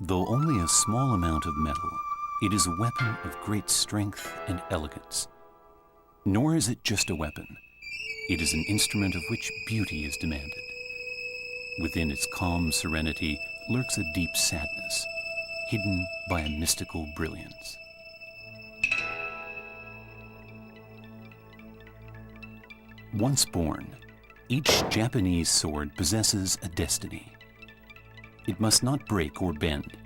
Though only a small amount of metal, it is a weapon of great strength and elegance. Nor is it just a weapon. It is an instrument of which beauty is demanded. Within its calm serenity lurks a deep sadness, hidden by a mystical brilliance. Once born, each Japanese sword possesses a destiny. It must not break or bend.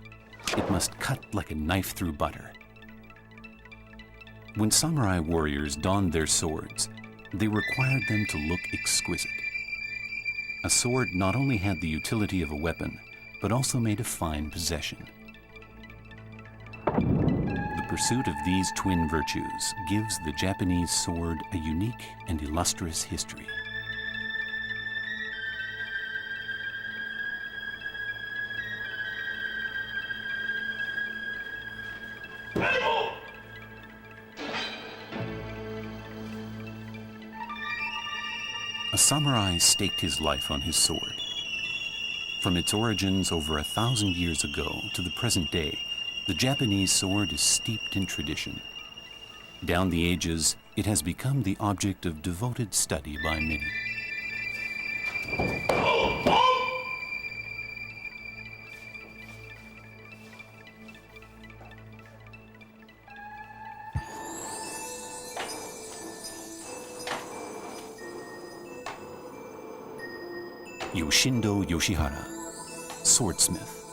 It must cut like a knife through butter. When samurai warriors donned their swords, they required them to look exquisite. A sword not only had the utility of a weapon, but also made a fine possession. The pursuit of these twin virtues gives the Japanese sword a unique and illustrious history. A samurai staked his life on his sword. From its origins over 1,000 years ago to the present day, the Japanese sword is steeped in tradition. Down the ages, it has become the object of devoted study by many. Yoshindo Yoshihara, swordsmith,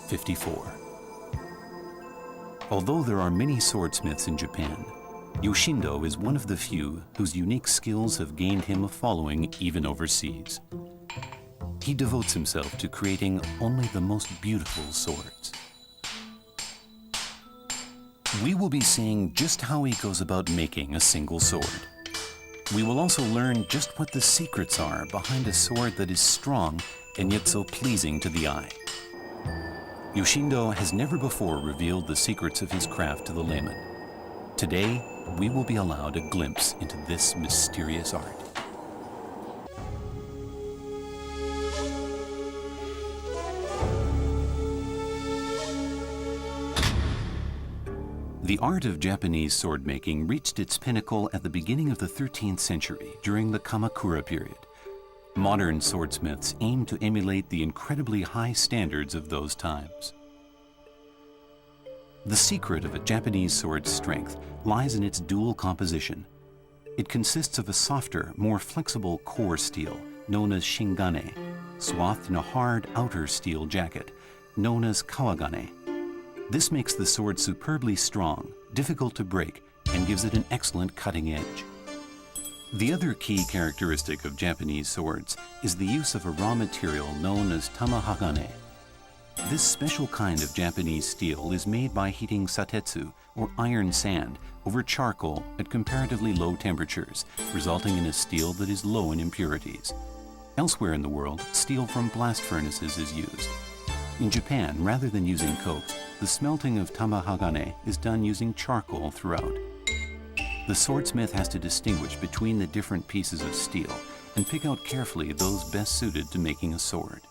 54. Although there are many swordsmiths in Japan, Yoshindo is one of the few whose unique skills have gained him a following even overseas. He devotes himself to creating only the most beautiful swords. We will be seeing just how he goes about making a single sword. We will also learn just what the secrets are behind a sword that is strong and yet so pleasing to the eye. Yoshindo has never before revealed the secrets of his craft to the layman. Today, we will be allowed a glimpse into this mysterious art. The art of Japanese sword making reached its pinnacle at the beginning of the 13th century during the Kamakura period. Modern swordsmiths aim to emulate the incredibly high standards of those times. The secret of a Japanese sword's strength lies in its dual composition. It consists of a softer, more flexible core steel, known as shingane, swathed in a hard outer steel jacket, known as kawagane. This makes the sword superbly strong, difficult to break, and gives it an excellent cutting edge. The other key characteristic of Japanese swords is the use of a raw material known as tamahagane. This special kind of Japanese steel is made by heating satetsu, or iron sand, over charcoal at comparatively low temperatures, resulting in a steel that is low in impurities. Elsewhere in the world, steel from blast furnaces is used. In Japan, rather than using coke, the smelting of tamahagane is done using charcoal throughout. The swordsmith has to distinguish between the different pieces of steel and pick out carefully those best suited to making a sword.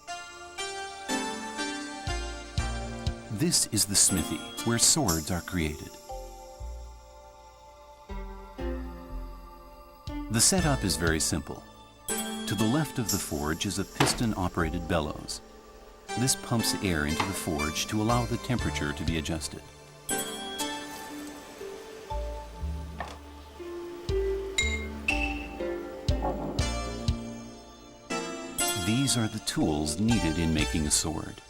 This is the smithy, where swords are created. The setup is very simple. To the left of the forge is a piston-operated bellows. This pumps air into the forge to allow the temperature to be adjusted. These are the tools needed in making a sword.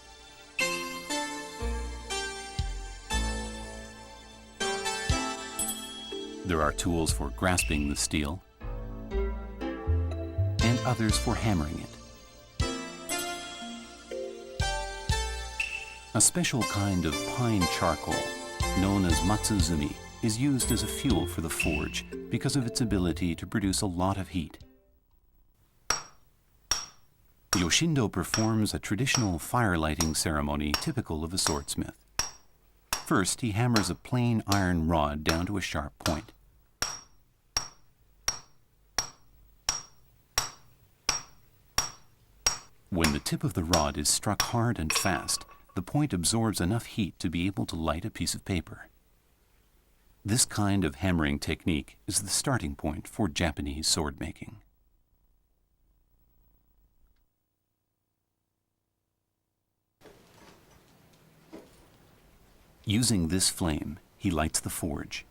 There are tools for grasping the steel and others for hammering it. A special kind of pine charcoal, known as matsuzumi, is used as a fuel for the forge because of its ability to produce a lot of heat. Yoshindo performs a traditional fire lighting ceremony typical of a swordsmith. First, he hammers a plain iron rod down to a sharp point. When the tip of the rod is struck hard and fast, the the point absorbs enough heat to be able to light a piece of paper. This kind of hammering technique is the starting point for Japanese sword making. Using this flame, he lights the forge.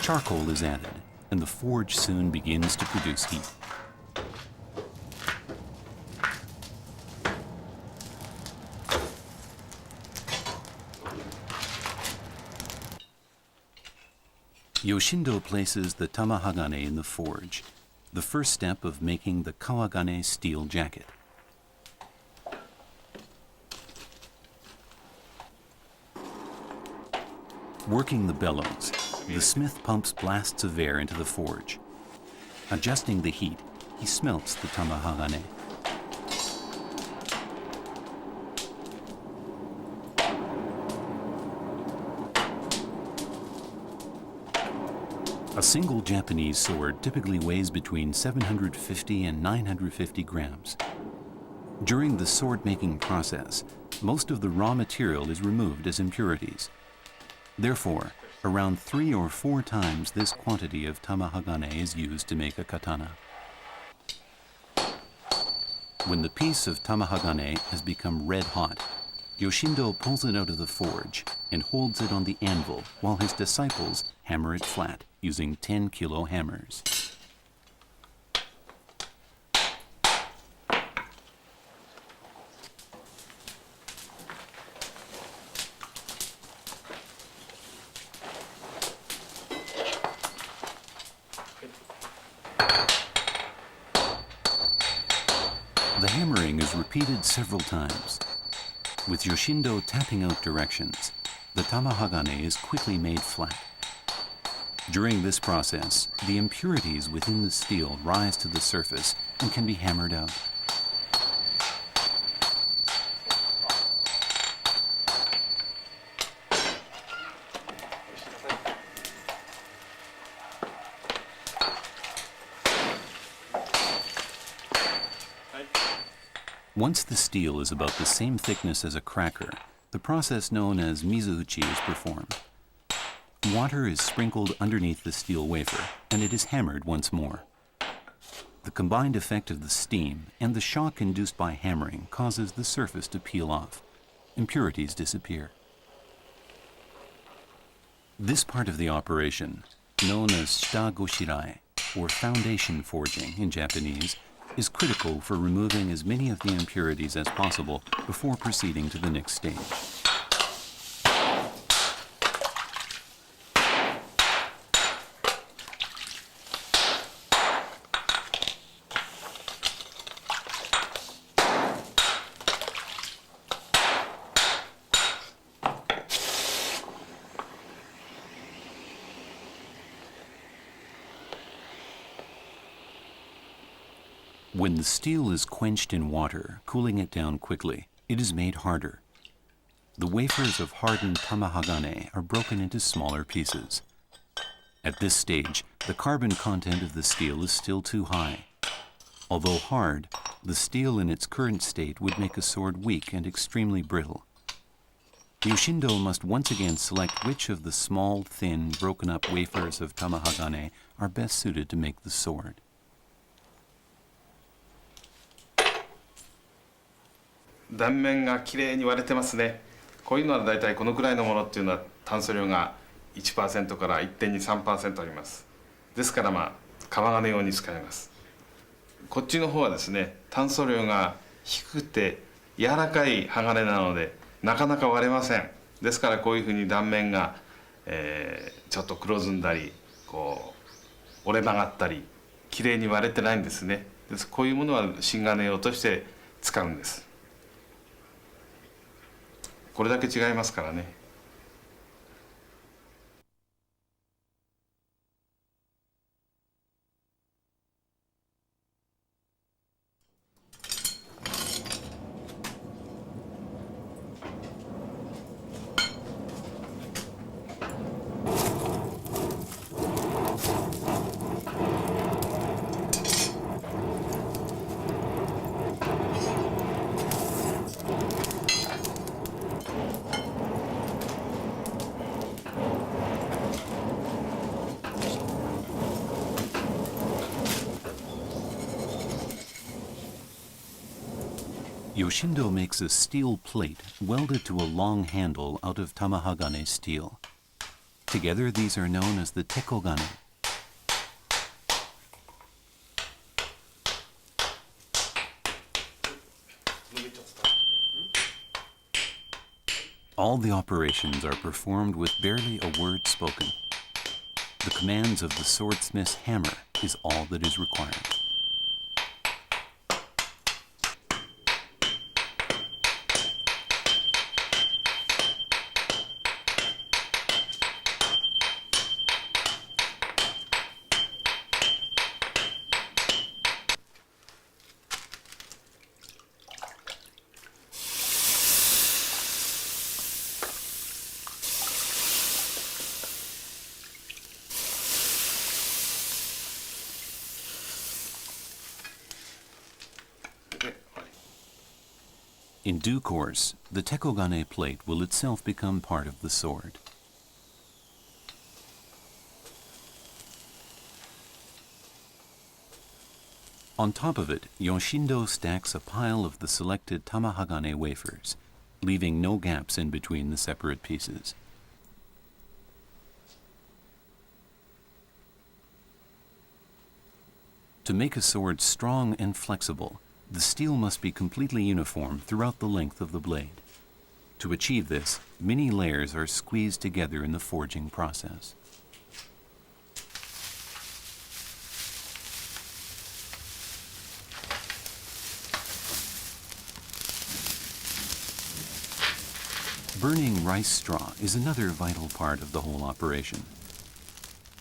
Charcoal is added, and the forge soon begins to produce heat. Yoshindo places the tamahagane in the forge, the first step of making the kawagane steel jacket. Working the bellows, the smith pumps blasts of air into the forge. Adjusting the heat, he smelts the tamahagane. A single Japanese sword typically weighs between 750 and 950 grams. During the sword-making process, most of the raw material is removed as impurities. Therefore, around 3 or 4 times this quantity of tamahagane is used to make a katana. When the piece of tamahagane has become red hot, Yoshindo pulls it out of the forge and holds it on the anvil while his disciples hammer it flat using 10-kilo hammers. The hammering is repeated several times. With Yoshindo tapping out directions, the tamahagane is quickly made flat. During this process, the impurities within the steel rise to the surface and can be hammered out. Once the steel is about the same thickness as a cracker, the process known as mizuuchi is performed. Water is sprinkled underneath the steel wafer, and it is hammered once more. The combined effect of the steam and the shock induced by hammering causes the surface to peel off. Impurities disappear. This part of the operation, known as shitagoshirai, or foundation forging in Japanese, is critical for removing as many of the impurities as possible before proceeding to the next stage. When the steel is quenched in water, cooling it down quickly, it is made harder. The wafers of hardened tamahagane are broken into smaller pieces. At this stage, the carbon content of the steel is still too high. Although hard, the steel in its current state would make a sword weak and extremely brittle. Yoshindo must once again select which of the small, thin, broken-up wafers of tamahagane are best suited to make the sword. 断面がきれいに割れてますね。こういうのはだいたいこのくらいのものっていうのは炭素量が 1% から 1.23% あります。ですからまあ革金用に使います。こっちの方はですね、炭素量が低くて柔らかい鋼なのでなかなか割れません。ですからこういうふうに断面が、ちょっと黒ずんだりこう折れ曲がったりきれいに割れてないんですね。こういうものは新金用として使うんです。これだけ違いますからね。Yoshindo makes a steel plate welded to a long handle out of tamahagane steel. Together, these are known as the tekogane. All the operations are performed with barely a word spoken. The commands of the swordsmith's hammer is all that is required. In due course, the tekogane plate will itself become part of the sword. On top of it, Yoshindo stacks a pile of the selected tamahagane wafers, leaving no gaps in between the separate pieces. To make a sword strong and flexible, the steel must be completely uniform throughout the length of the blade. To achieve this, many layers are squeezed together in the forging process. Burning rice straw is another vital part of the whole operation.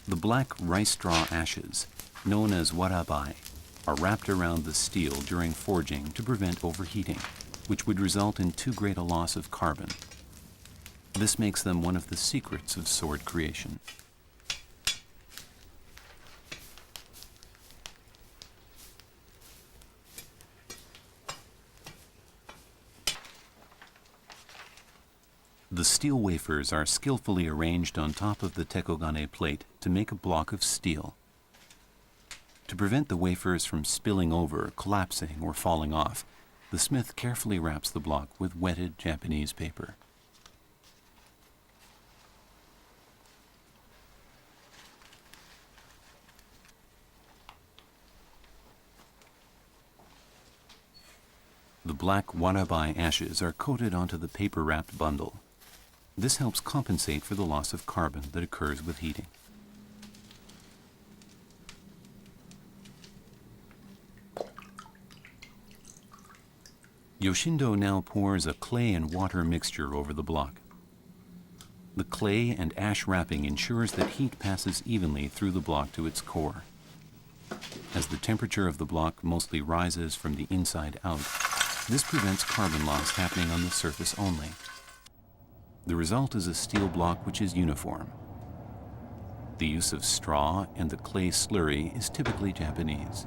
The black rice straw ashes, known as warabai, are wrapped around the steel during forging to prevent overheating, which would result in too great a loss of carbon. This makes them one of the secrets of sword creation. The steel wafers are skillfully arranged on top of the tekogane plate to make a block of steel. To prevent the wafers from spilling over, collapsing, or falling off, the smith carefully wraps the block with wetted Japanese paper. The black warabai ashes are coated onto the paper-wrapped bundle. This helps compensate for the loss of carbon that occurs with heating. Yoshindo now pours a clay and water mixture over the block. The clay and ash wrapping ensures that heat passes evenly through the block to its core. As the temperature of the block mostly rises from the inside out, this prevents carbon loss happening on the surface only. The result is a steel block which is uniform. The use of straw and the clay slurry is typically Japanese.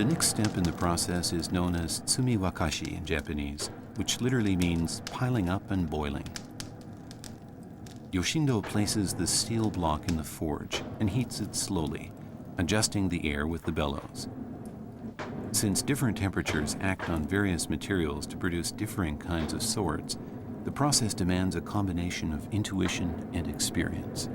The next step in the process is known as tsumiwakashi in Japanese, which literally means piling up and boiling. Yoshindo places the steel block in the forge and heats it slowly, adjusting the air with the bellows. Since different temperatures act on various materials to produce differing kinds of swords, the process demands a combination of intuition and experience.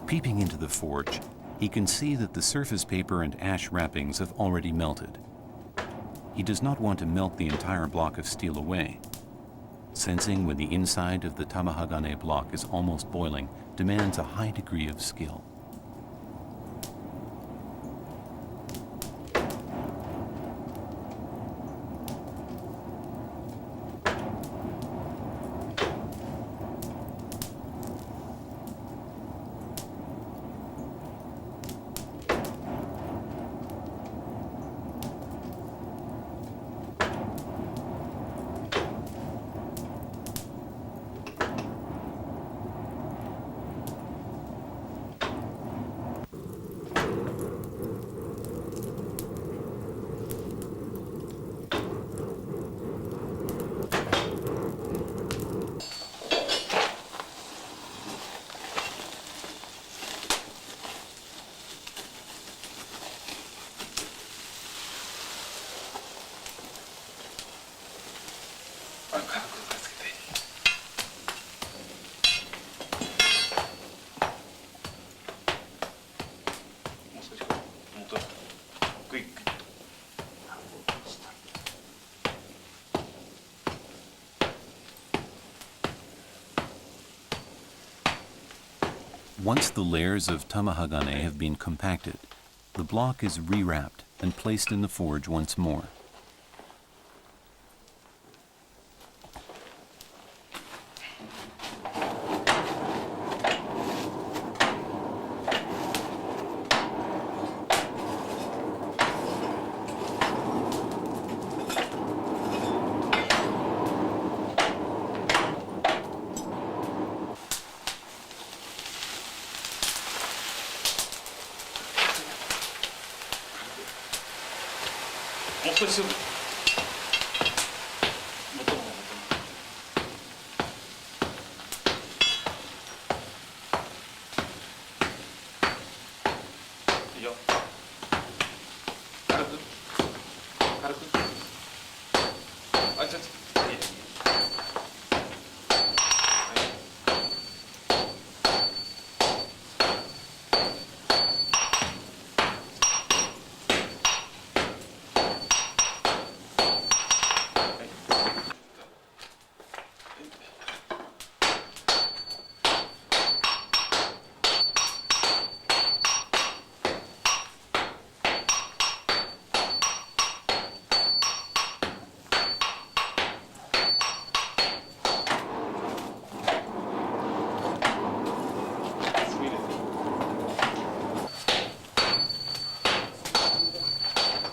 Peeping into the forge, he can see that the surface paper and ash wrappings have already melted. He does not want to melt the entire block of steel away. Sensing when the inside of the tamahagane block is almost boiling demands a high degree of skill. Once the layers of tamahagane have been compacted, the block is rewrapped and placed in the forge once more.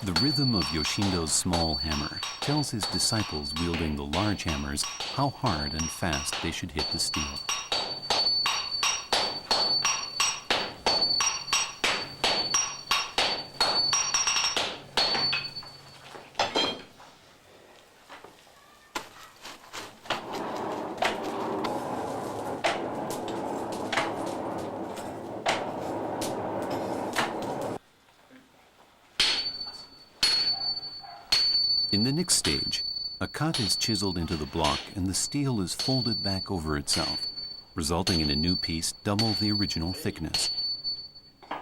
The rhythm of Yoshindo's small hammer tells his disciples wielding the large hammers how hard and fast they should hit the steel. In the next stage, a cut is chiseled into the block and the steel is folded back over itself, resulting in a new piece double the original thickness.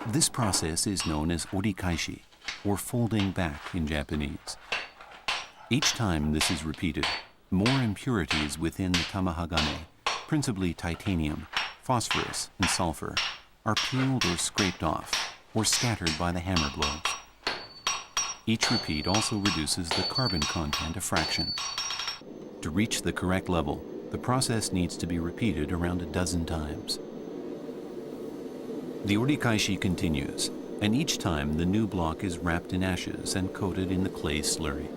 This process is known as orikaishi, or folding back in Japanese. Each time this is repeated, more impurities within the tamahagane, principally titanium, phosphorus, and sulfur, are peeled or scraped off, or scattered by the hammer blows. Each repeat also reduces the carbon content a fraction. To reach the correct level, the process needs to be repeated around a dozen times. The orikaishi continues, and each time the new block is wrapped in ashes and coated in the clay slurry.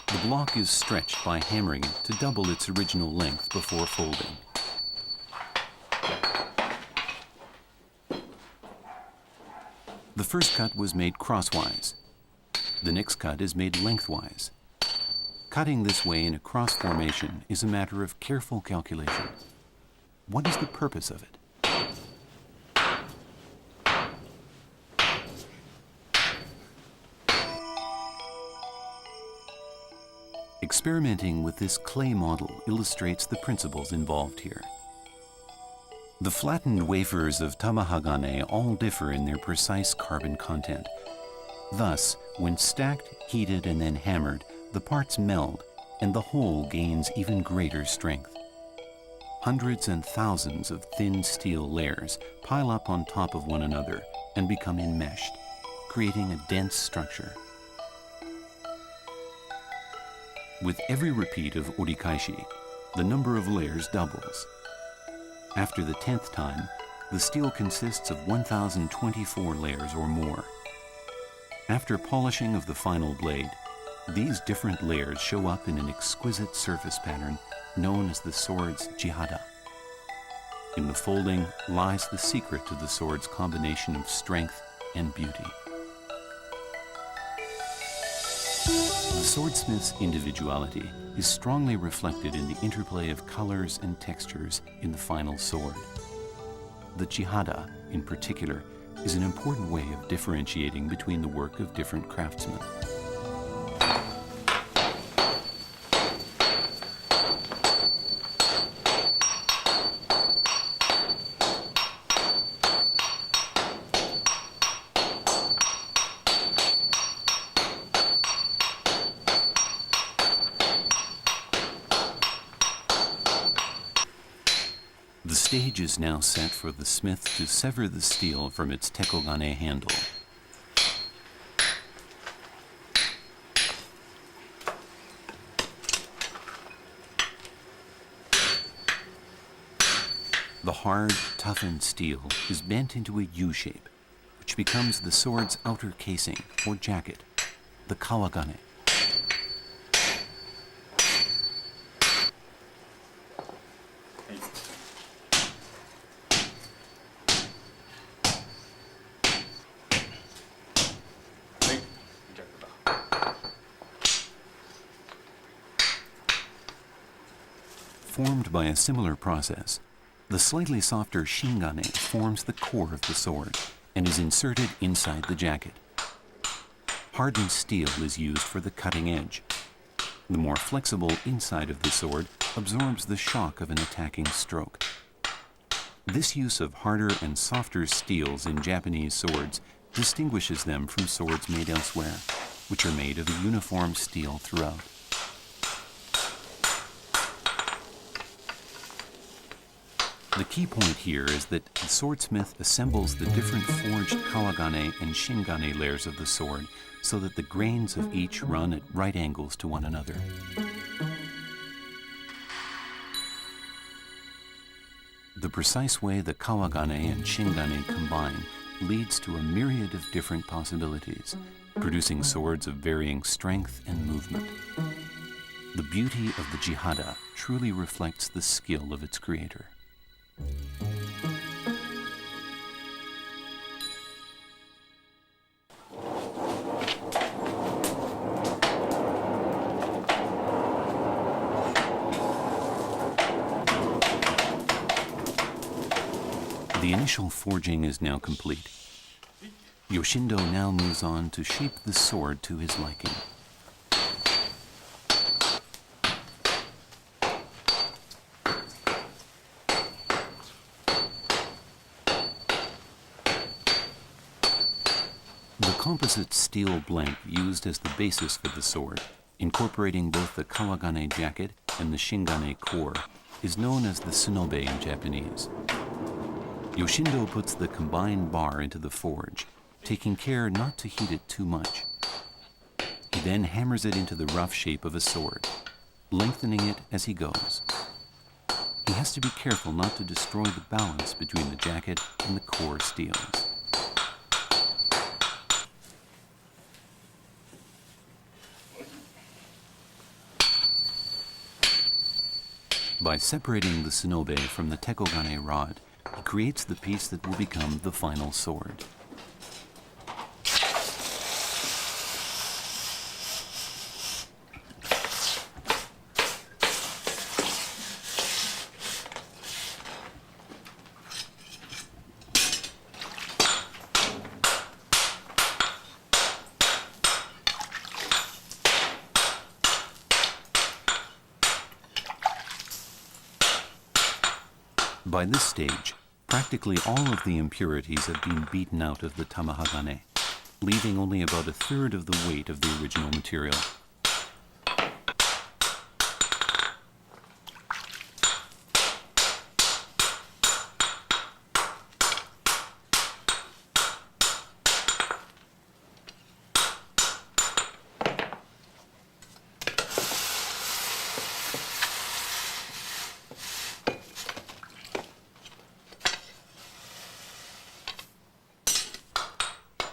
The block is stretched by hammering it to double its original length before folding. The first cut was made crosswise. The next cut is made lengthwise. Cutting this way in a cross formation is a matter of careful calculation. What is the purpose of it? Experimenting with this clay model illustrates the principles involved here. The flattened wafers of tamahagane all differ in their precise carbon content. Thus, when stacked, heated, and then hammered, the parts meld, and the whole gains even greater strength. Hundreds and thousands of thin steel layers pile up on top of one another and become enmeshed, creating a dense structure. With every repeat of orikaishi, the number of layers doubles. After the 10th time, the steel consists of 1,024 layers or more. After polishing of the final blade, these different layers show up in an exquisite surface pattern known as the sword's jihada. In the folding lies the secret to the sword's combination of strength and beauty. The swordsmith's individuality is strongly reflected in the interplay of colors and textures in the final sword. The jihada, in particular, is an important way of differentiating between the work of different craftsmen. stage is now set for the smith to sever the steel from its tekogane handle. The hard, toughened steel is bent into a U shape, which becomes the sword's outer casing, or jacket, the kawagane. Formed by a similar process, the slightly softer shingane forms the core of the sword and is inserted inside the jacket. Hardened steel is used for the cutting edge. The more flexible inside of the sword absorbs the shock of an attacking stroke. This use of harder and softer steels in Japanese swords distinguishes them from swords made elsewhere, which are made of a uniform steel throughout. The key point here is that the swordsmith assembles the different forged kawagane and shingane layers of the sword so that the grains of each run at right angles to one another. The precise way the kawagane and shingane combine leads to a myriad of different possibilities, producing swords of varying strength and movement. The beauty of the jihada truly reflects the skill of its creator. The initial forging is now complete. Yoshindo now moves on to shape the sword to his liking. The composite steel blank used as the basis for the sword, incorporating both the kawagane jacket and the shingane core, is known as the tsunobe in Japanese. Yoshindo puts the combined bar into the forge, taking care not to heat it too much. He then hammers it into the rough shape of a sword, lengthening it as he goes. He has to be careful not to destroy the balance between the jacket and the core steels. By separating the tsunobe from the tekogane rod, he creates the piece that will become the final sword. By this stage, practically all of the impurities have been beaten out of the tamahagane, leaving only about a third of the weight of the original material.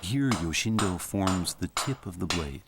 Here, Yoshindo forms the tip of the blade.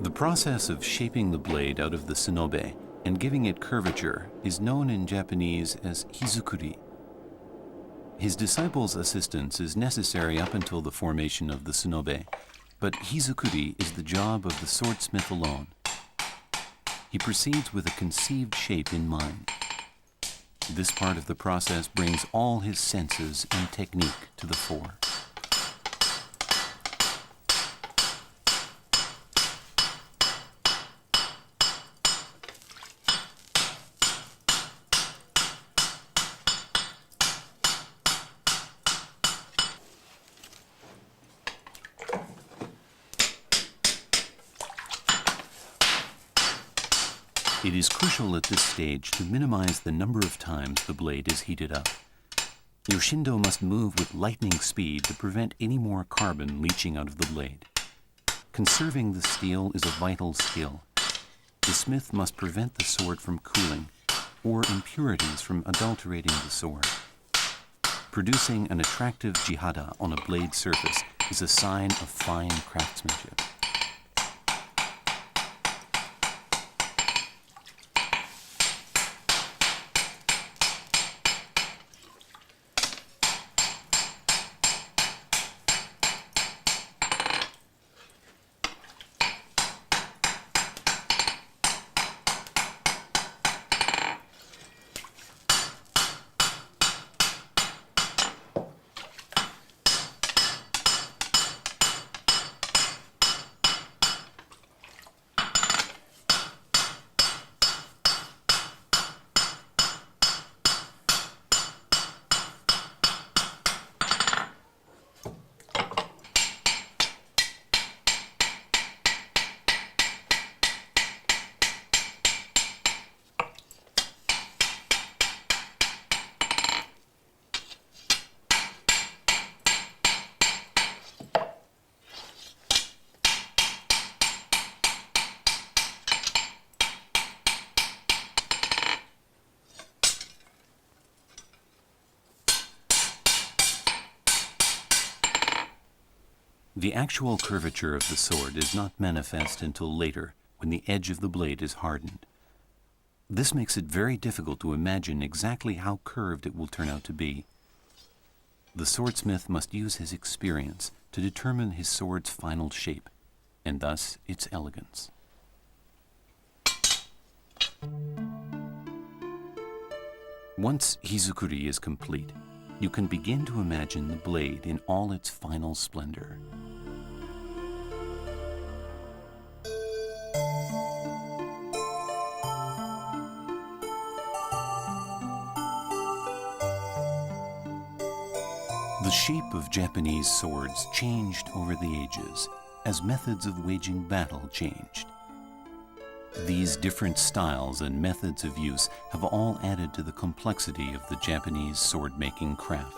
The process of shaping the blade out of the sonobe and giving it curvature is known in Japanese as hizukuri. His disciple's assistance is necessary up until the formation of the sonobe, but hizukuri is the job of the swordsmith alone. He proceeds with a conceived shape in mind. This part of the process brings all his senses and technique to the fore. It is crucial at this stage to minimize the number of times the blade is heated up. Yoshindo must move with lightning speed to prevent any more carbon leaching out of the blade. Conserving the steel is a vital skill. The smith must prevent the sword from cooling or impurities from adulterating the sword. Producing an attractive jihada on a blade surface is a sign of fine craftsmanship. The actual curvature of the sword is not manifest until later, when the edge of the blade is hardened. This makes it very difficult to imagine exactly how curved it will turn out to be. The swordsmith must use his experience to determine his sword's final shape, and thus its elegance. Once hizukuri is complete, you can begin to imagine the blade in all its final splendor. The shape of Japanese swords changed over the ages as methods of waging battle changed. These different styles and methods of use have all added to the complexity of the Japanese sword-making craft.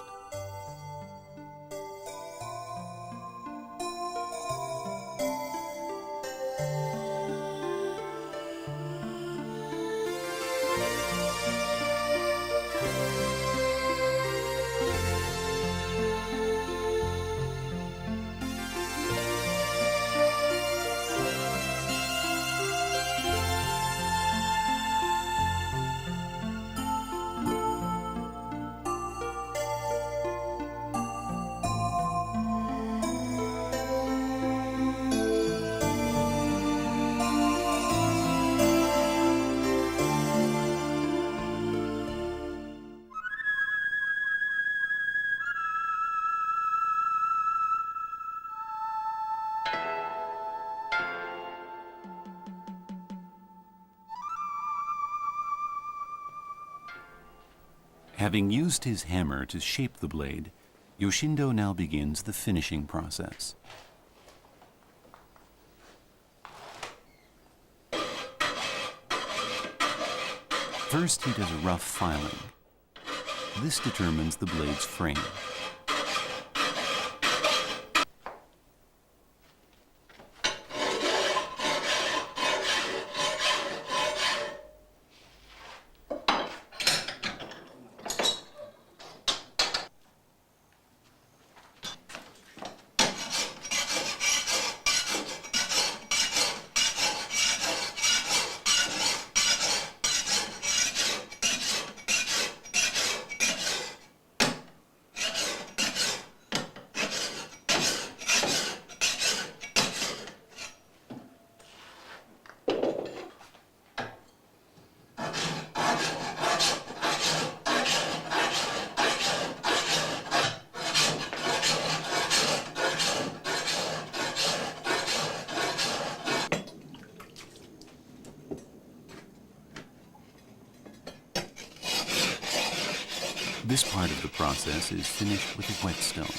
Having used his hammer to shape the blade, Yoshindo now begins the finishing process. First, he does a rough filing. This determines the blade's frame. This part of the process is finished with a whetstone.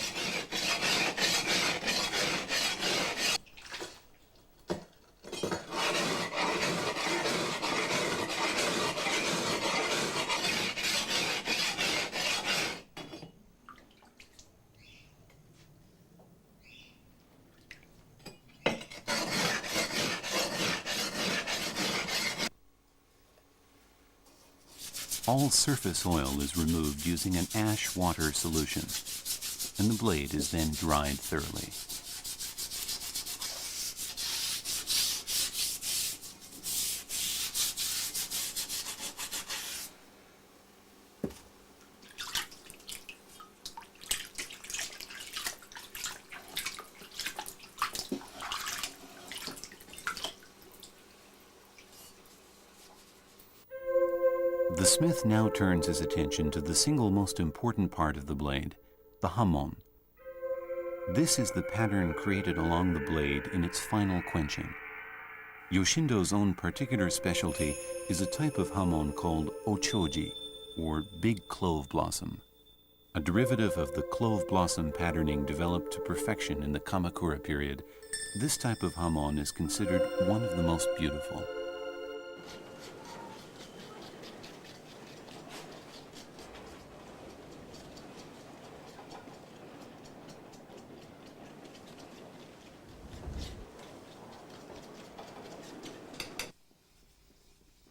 All surface oil is removed using an ash water solution, and the blade is then dried thoroughly. The smith now turns his attention to the single most important part of the blade, the hamon. This is the pattern created along the blade in its final quenching. Yoshindo's own particular specialty is a type of hamon called ochoji, or big clove blossom, a derivative of the clove blossom patterning developed to perfection in the Kamakura period. This type of hamon is considered one of the most beautiful.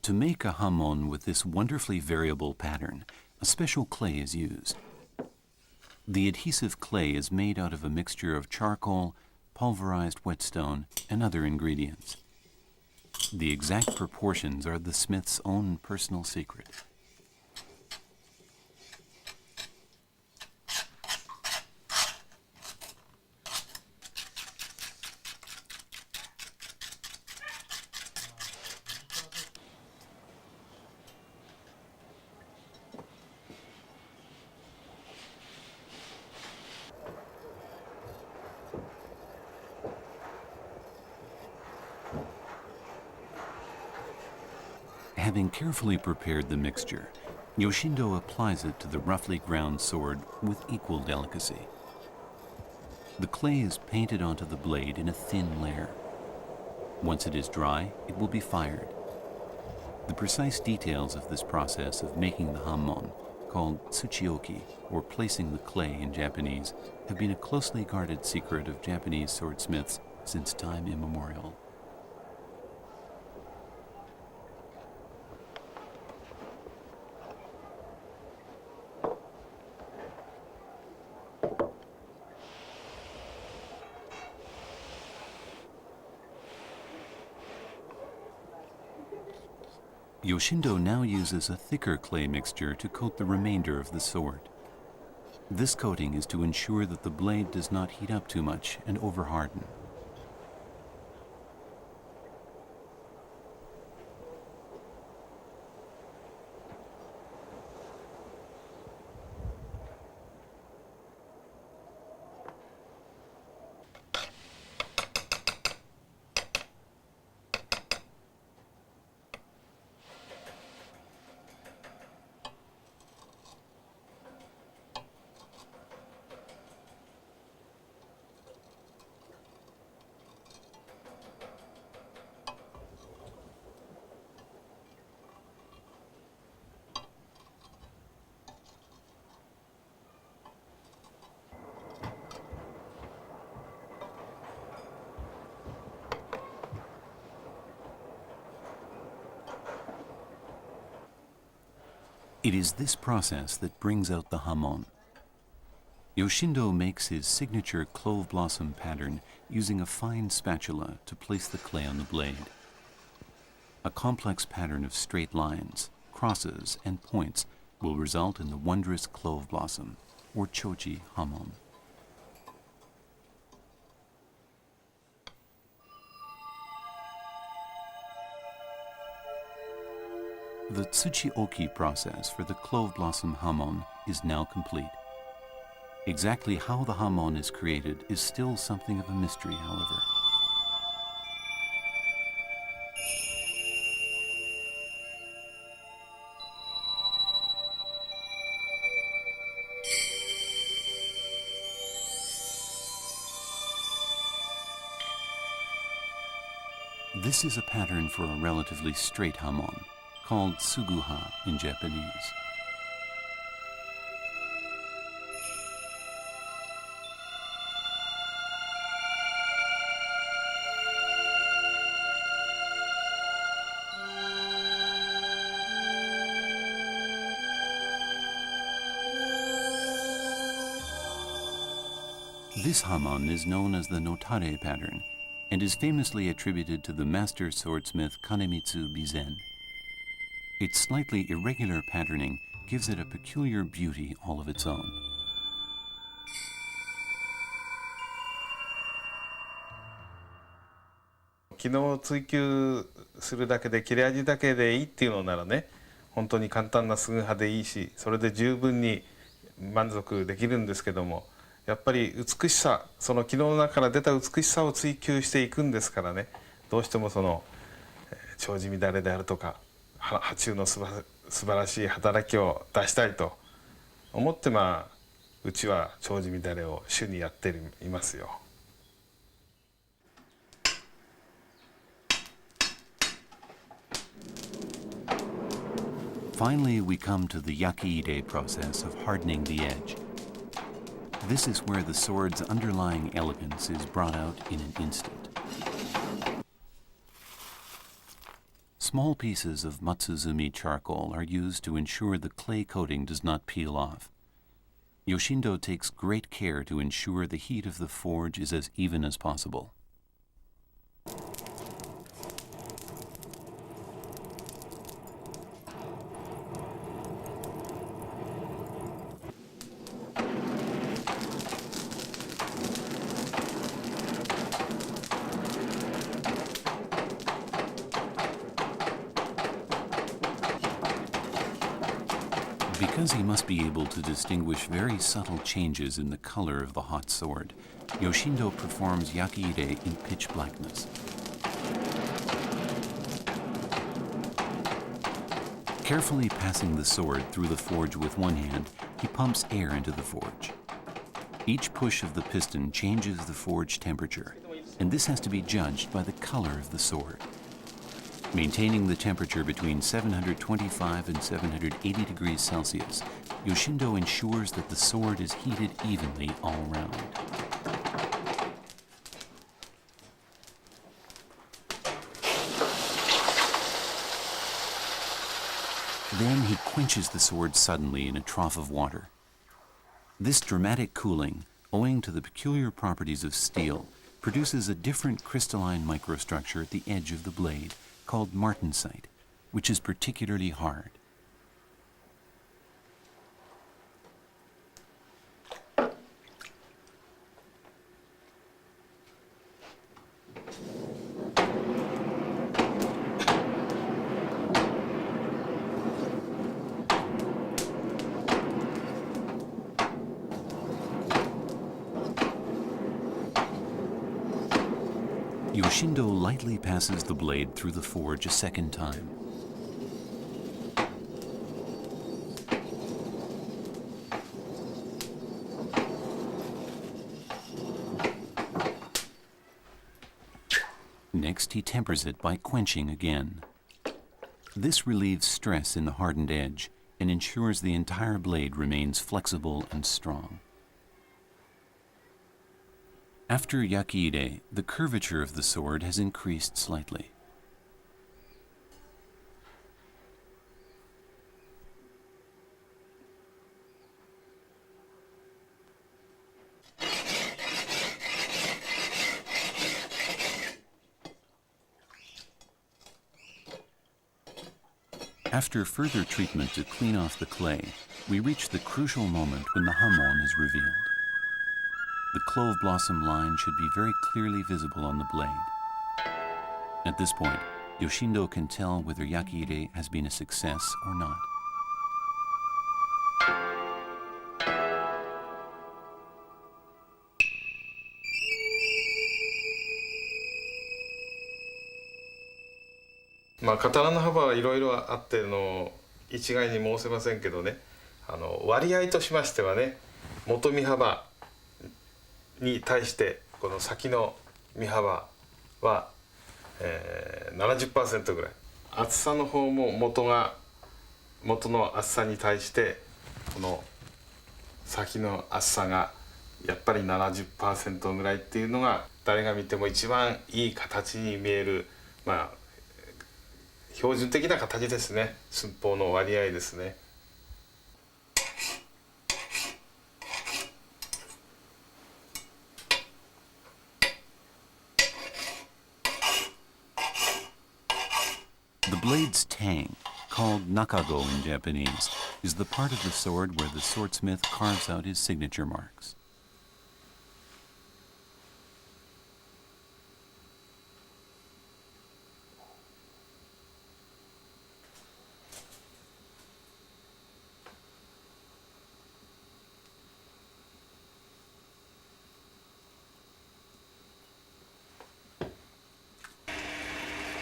To make a hamon with this wonderfully variable pattern, a special clay is used. The adhesive clay is made out of a mixture of charcoal, pulverized whetstone, and other ingredients. The exact proportions are the smith's own personal secret. Having carefully prepared the mixture, Yoshindo applies it to the roughly ground sword with equal delicacy. The clay is painted onto the blade in a thin layer. Once it is dry, it will be fired. The precise details of this process of making the hamon, called tsuchioki, or placing the clay in Japanese, have been a closely guarded secret of Japanese swordsmiths since time immemorial. Yoshindo now uses a thicker clay mixture to coat the remainder of the sword. This coating is to ensure that the blade does not heat up too much and overharden. It is this process that brings out the hamon. Yoshindo makes his signature clove blossom pattern using a fine spatula to place the clay on the blade. A complex pattern of straight lines, crosses, and points will result in the wondrous clove blossom, or choji hamon. The tsuchioki process for the clove blossom hamon is now complete. Exactly how the hamon is created is still something of a mystery, however. This is a pattern for a relatively straight hamon, called tsuguha in Japanese. This hamon is known as the notare pattern and is famously attributed to the master swordsmith Kanemitsu Bizen. Its slightly irregular patterning gives it a peculiar beauty all of its own. 機能を追求するだけで切れ味だけでいいっていうのならね、本当に簡単なすぐ刃でいいし、それで十分に満足できるんですけども、やっぱり美しさ、その機能の中から出た美しさを追求していくんですからね、どうしてもその丁子乱れであるとか波中の素晴らしい働きを出したいと思って、うちは丁子乱れを主にやっていますよ。Finally, we come to the yakiide process of hardening the edge. This is where the sword's underlying elegance is brought out in an instant. Small pieces of matsuzumi charcoal are used to ensure the clay coating does not peel off. Yoshindo takes great care to ensure the heat of the forge is as even as possible. Because he must be able to distinguish very subtle changes in the color of the hot sword, Yoshindo performs yakiide in pitch blackness. Carefully passing the sword through the forge with one hand, he pumps air into the forge. Each push of the piston changes the forge temperature, and this has to be judged by the color of the sword. Maintaining the temperature between 725 and 780 degrees Celsius, Yoshindo ensures that the sword is heated evenly all round. Then he quenches the sword suddenly in a trough of water. This dramatic cooling, owing to the peculiar properties of steel, produces a different crystalline microstructure at the edge of the blade, called martensite, which is particularly hard. Yoshindo lightly passes the blade through the forge a second time. Next, he tempers it by quenching again. This relieves stress in the hardened edge and ensures the entire blade remains flexible and strong. After yakiide, the curvature of the sword has increased slightly. After further treatment to clean off the clay, we reach the crucial moment when the hamon is revealed. The clove blossom line should be very clearly visible on the blade. At this point, Yoshindo can tell whether yakiide has been a success or not. Katana の幅はいろいろあって一概に申せませんけどね、割合としましてはね、元身幅に対してこの先の身幅は、70%ぐらい。厚さの方も元の厚さに対してこの先の厚さがやっぱり 70% ぐらいっていうのが誰が見ても一番いい形に見える、まあ標準的な形ですね。寸法の割合ですね。The blade's tang, called nakago in Japanese, is the part of the sword where the swordsmith carves out his signature marks.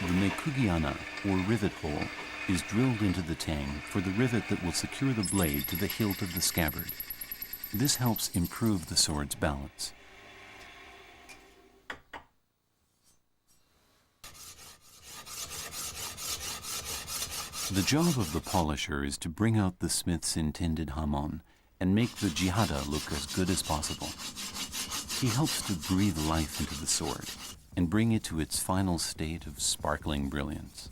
The mekugiana, or rivet hole, is drilled into the tang for the rivet that will secure the blade to the hilt of the scabbard. This helps improve the sword's balance. The job of the polisher is to bring out the smith's intended hamon and make the jihada look as good as possible. He helps to breathe life into the sword and bring it to its final state of sparkling brilliance.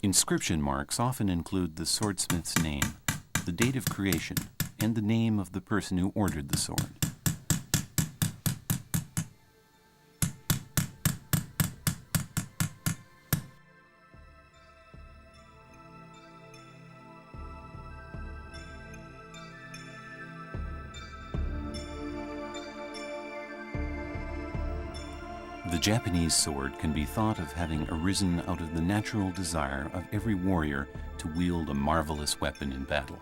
Inscription marks often include the swordsmith's name, the date of creation, and the name of the person who ordered the sword. The Japanese sword can be thought of having arisen out of the natural desire of every warrior to wield a marvelous weapon in battle.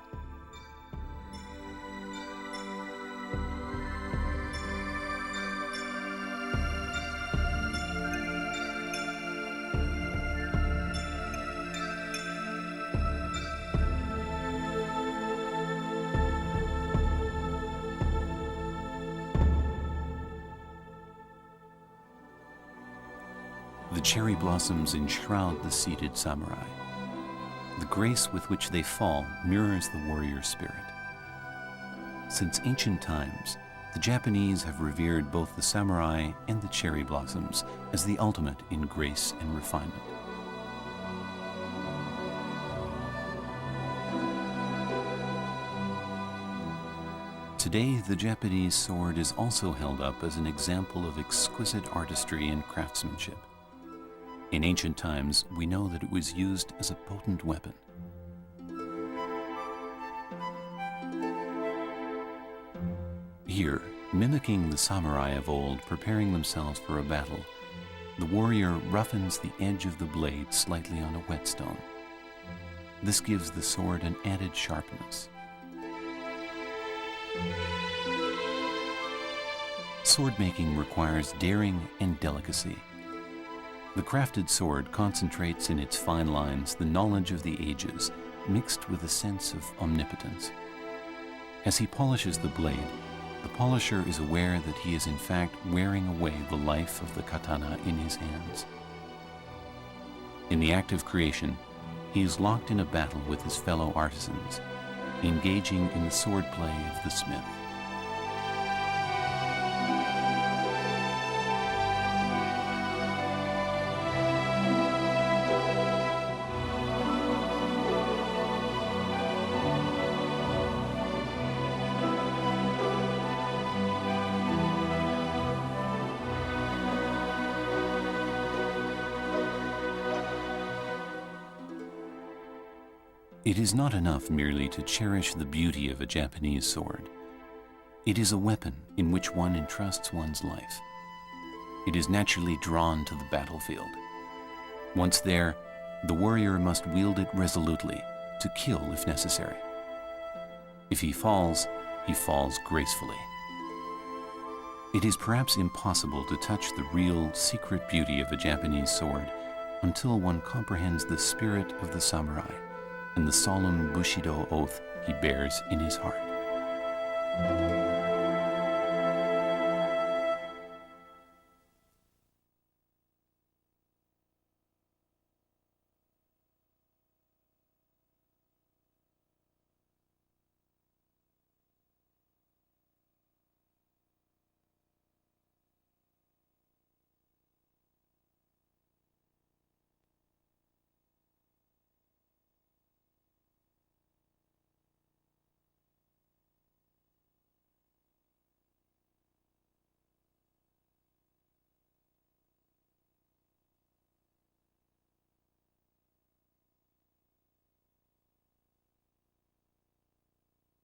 The cherry blossoms enshroud the seated samurai. The grace with which they fall mirrors the warrior spirit. Since ancient times, the Japanese have revered both the samurai and the cherry blossoms as the ultimate in grace and refinement. Today, the Japanese sword is also held up as an example of exquisite artistry and craftsmanship. In ancient times, we know that it was used as a potent weapon. Here, mimicking the samurai of old preparing themselves for a battle, the warrior roughens the edge of the blade slightly on a whetstone. This gives the sword an added sharpness. Sword making requires daring and delicacy. The crafted sword concentrates in its fine lines the knowledge of the ages, mixed with a sense of omnipotence. As he polishes the blade, the polisher is aware that he is in fact wearing away the life of the katana in his hands. In the act of creation, he is locked in a battle with his fellow artisans, engaging in the swordplay of the smith. It is not enough merely to cherish the beauty of a Japanese sword. It is a weapon in which one entrusts one's life. It is naturally drawn to the battlefield. Once there, the warrior must wield it resolutely, to kill if necessary. If he falls gracefully. It is perhaps impossible to touch the real secret beauty of a Japanese sword until one comprehends the spirit of the samurai and the solemn Bushido oath he bears in his heart.